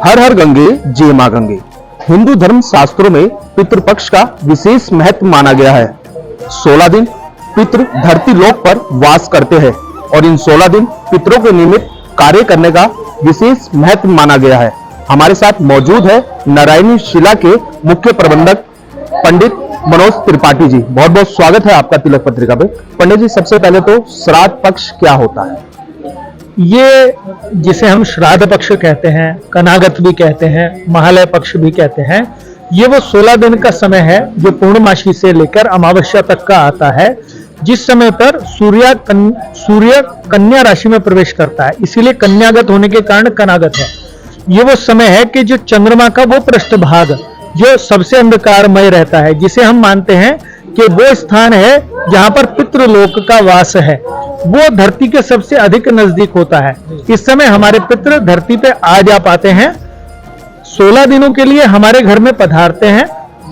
हर हर गंगे जय मां गंगे। हिंदू धर्म शास्त्रों में पितृपक्ष का विशेष महत्व माना गया है। 16 दिन पितृ धरती लोक पर वास करते हैं और इन 16 दिन पितरों के निमित्त कार्य करने का विशेष महत्व माना गया है। हमारे साथ मौजूद है नारायणी शिला के मुख्य प्रबंधक पंडित मनोज त्रिपाठी जी। बहुत बहुत स्वागत है आपका तिलक पत्रिका पे। पंडित जी, सबसे पहले तो श्राद्ध पक्ष क्या होता है? ये जिसे हम श्राद्ध पक्ष कहते हैं, कनागत भी कहते हैं, महालय पक्ष भी कहते हैं, ये वो 16 दिन का समय है जो पूर्णमासी से लेकर अमावस्या तक का आता है, जिस समय पर सूर्य कन्या राशि में प्रवेश करता है। इसीलिए कन्यागत होने के कारण कनागत है। ये वो समय है कि जो चंद्रमा का वो पृष्ठभाग जो सबसे अंधकारमय रहता है, जिसे हम मानते हैं कि वो स्थान है जहां पर पितृलोक का वास है, वो धरती के सबसे अधिक नजदीक होता है। इस समय हमारे पितृ धरती पे आ जा पाते हैं, 16 दिनों के लिए हमारे घर में पधारते हैं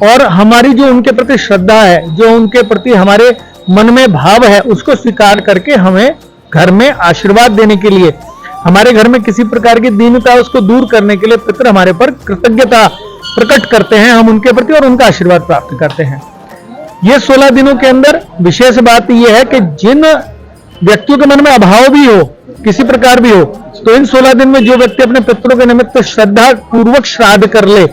और हमारी जो उनके प्रति श्रद्धा है, जो उनके प्रति हमारे मन में भाव है, उसको स्वीकार करके हमें घर में आशीर्वाद देने के लिए, हमारे घर में किसी प्रकार की दीनता उसको दूर करने के लिए पितृ हमारे पर कृतज्ञता प्रकट करते हैं, हम उनके प्रति और उनका आशीर्वाद प्राप्त करते हैं। ये 16 दिनों के अंदर विशेष बात यह है कि जिन व्यक्तियों के मन में अभाव भी हो, किसी प्रकार भी हो, तो इन 16 दिन में जो व्यक्ति अपने पितरों के निमित्त श्रद्धा पूर्वक श्राद्ध कर ले,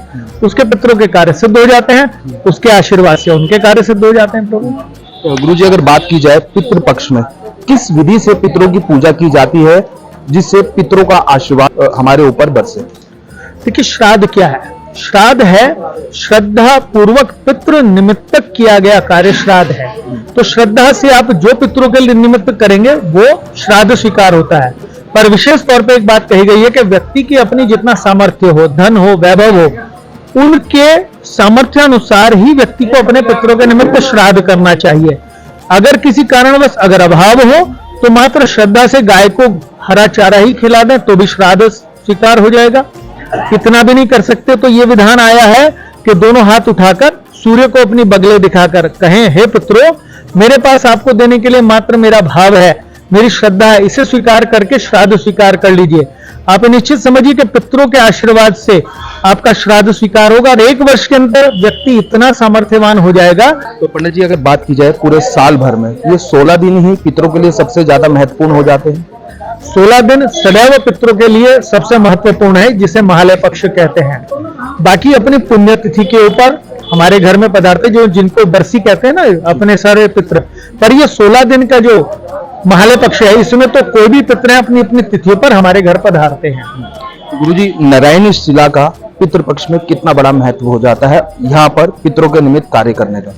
उसके पितरों के कार्य सिद्ध हो जाते हैं, उसके आशीर्वाद से उनके कार्य सिद्ध हो जाते हैं। प्रभु गुरु जी, अगर बात की जाए पितृ पक्ष में किस विधि से पितरों की पूजा की जाती है जिससे पितरों का आशीर्वाद हमारे ऊपर बरसे? देखिए, श्राद्ध क्या है? श्राद्ध है श्रद्धा पूर्वक पितृ निमित्त किया गया कार्य श्राद्ध है। तो श्रद्धा से आप जो पितरों के निमित्त करेंगे वो श्राद्ध स्वीकार होता है। पर विशेष तौर पे एक बात कही गई है कि व्यक्ति की अपनी जितना सामर्थ्य हो, धन हो, वैभव हो, उनके सामर्थ्य अनुसार ही व्यक्ति को अपने पितरों के निमित्त श्राद्ध करना चाहिए। अगर किसी कारणवश अगर अभाव हो तो मात्र श्रद्धा से गाय को हरा चारा ही खिला दें तो भी श्राद्ध स्वीकार हो जाएगा। इतना भी नहीं कर सकते तो ये विधान आया है कि दोनों हाथ उठाकर सूर्य को अपनी बगले दिखाकर कहें, हे पितरों, मेरे पास आपको देने के लिए मात्र मेरा भाव है, मेरी श्रद्धा है, इसे स्वीकार करके श्राद्ध स्वीकार कर लीजिए। आप निश्चित समझिए कि पितरों के आशीर्वाद से आपका श्राद्ध स्वीकार होगा और 1 वर्ष के अंदर व्यक्ति इतना सामर्थ्यवान हो जाएगा। तो पंडित जी, अगर बात की जाए पूरे साल भर में ये 16 दिन ही पितरों के लिए सबसे ज्यादा महत्वपूर्ण हो जाते हैं। 16 दिन सदैव पितरों के लिए सबसे महत्वपूर्ण है, जिसे महालय पक्ष कहते हैं। बाकी अपनी पुण्यतिथि के ऊपर हमारे घर में पधारते जो जिनको बरसी कहते हैं ना, अपने सारे पितृ, पर ये 16 दिन का जो महालय पक्ष है, इसमें तो कोई भी पितृ अपनी अपनी तिथियों पर हमारे घर पधारते हैं। गुरुजी, नारायणी शिला का पितृपक्ष में कितना बड़ा महत्व हो जाता है यहाँ पर पितरों के निमित्त कार्य करने का?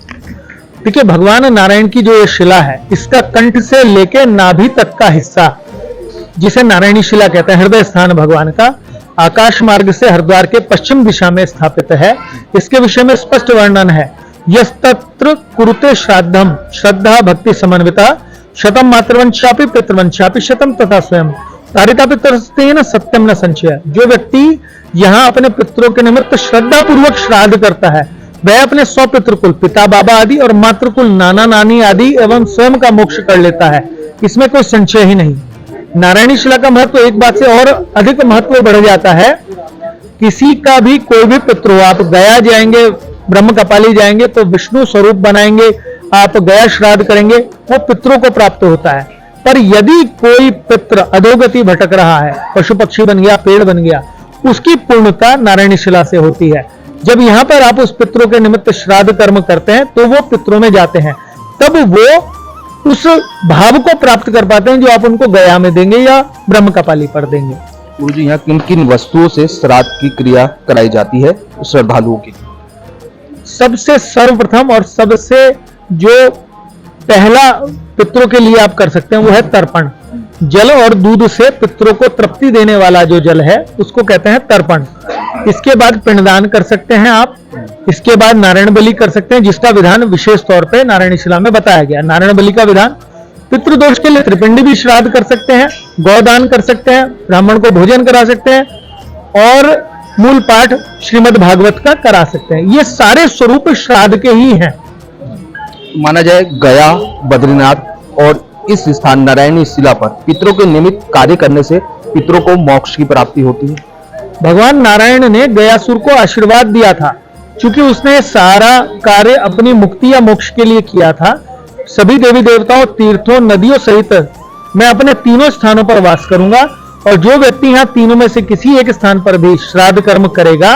देखिए, भगवान नारायण की जो ये शिला है, इसका कंठ से लेके नाभि तक का हिस्सा, जिसे नारायणी शिला कहते हैं, हृदय स्थान भगवान का, आकाश मार्ग से हरिद्वार के पश्चिम दिशा में स्थापित है। इसके विषय में स्पष्ट वर्णन है, यस्तत्र कुरुते श्राद्धम श्रद्धा भक्ति समन्विता शतम मातृवंशापि पितृवंशापि शतम तथा स्वयं तारिता पितृस्तेन सत्यम न संचय। जो व्यक्ति यहाँ अपने पितरों के निमित्त श्रद्धा पूर्वक श्राद्ध करता है, वह अपने 100 पितृकुल, पिता बाबा आदि और मातृकुल, नाना नानी आदि एवं स्वयं का मोक्ष कर लेता है। इसमें कोई संशय ही नहीं। नारायणी शिला का महत्व एक बात से और अधिक महत्व बढ़ जाता है। किसी का भी कोई भी पितृ हो, आप गया जाएंगे, ब्रह्म कपाली जाएंगे तो विष्णु स्वरूप बनाएंगे, आप गया श्राद्ध करेंगे, वो पितरों को प्राप्त होता है। पर यदि कोई पितृ अधोगति भटक रहा है, पशु पक्षी बन गया, पेड़ बन गया, उसकी पूर्णता नारायणी शिला से होती है। जब यहाँ पर आप उस पितरों के निमित्त श्राद्ध कर्म करते हैं तो वो पितरों में जाते हैं, तब वो उस भाव को प्राप्त कर पाते हैं जो आप उनको गया में देंगे या ब्रह्म कपाली पर देंगे। गुरुजी, यहाँ किन किन वस्तुओं से श्राद्ध की क्रिया कराई जाती है श्रद्धालुओं की? सबसे सर्वप्रथम और सबसे जो पहला पितरों के लिए आप कर सकते हैं वो है तर्पण। जल और दूध से पितरों को तृप्ति देने वाला जो जल है उसको कहते हैं तर्पण। इसके बाद पिंडदान कर सकते हैं आप। इसके बाद नारायण बलि कर सकते हैं, जिसका विधान विशेष तौर पे नारायणी शिला में बताया गया। नारायण बलि का विधान, पितृदोष के लिए त्रिपिंडी भी श्राद्ध कर सकते हैं, गौदान कर सकते हैं, ब्राह्मण को भोजन करा सकते हैं और मूल पाठ श्रीमद् भागवत का करा सकते हैं। ये सारे स्वरूप श्राद्ध के ही हैं। माना जाए गया, बद्रीनाथ और इस स्थान नारायणी शिला पर पितरों के निमित्त कार्य करने से पितरों को मोक्ष की प्राप्ति होती है। भगवान नारायण ने गयासुर को आशीर्वाद दिया था, क्योंकि उसने सारा कार्य अपनी मुक्ति या मोक्ष के लिए किया था। सभी देवी देवताओं, तीर्थों, नदियों सहित मैं अपने तीनों स्थानों पर वास करूंगा, और जो व्यक्ति यहाँ तीनों में से किसी एक स्थान पर भी श्राद्ध कर्म करेगा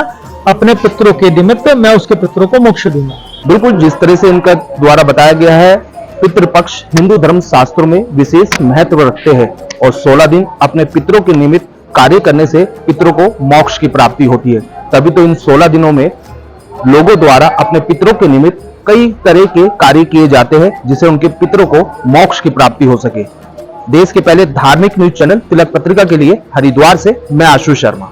अपने पितरों के निमित्त, मैं उसके पितरों को मोक्ष दूंगा। बिल्कुल जिस तरह से इनका द्वारा बताया गया है, पितृपक्ष हिंदू धर्म शास्त्रों में विशेष महत्व रखते हैं और 16 दिन अपने पितरों के निमित्त कार्य करने से पितरों को मोक्ष की प्राप्ति होती है। तभी तो इन 16 दिनों में लोगों द्वारा अपने पितरों के निमित्त कई तरह के कार्य किए जाते हैं, जिससे उनके पितरों को मोक्ष की प्राप्ति हो सके। देश के पहले धार्मिक न्यूज चैनल तिलक पत्रिका के लिए हरिद्वार से मैं आशु शर्मा।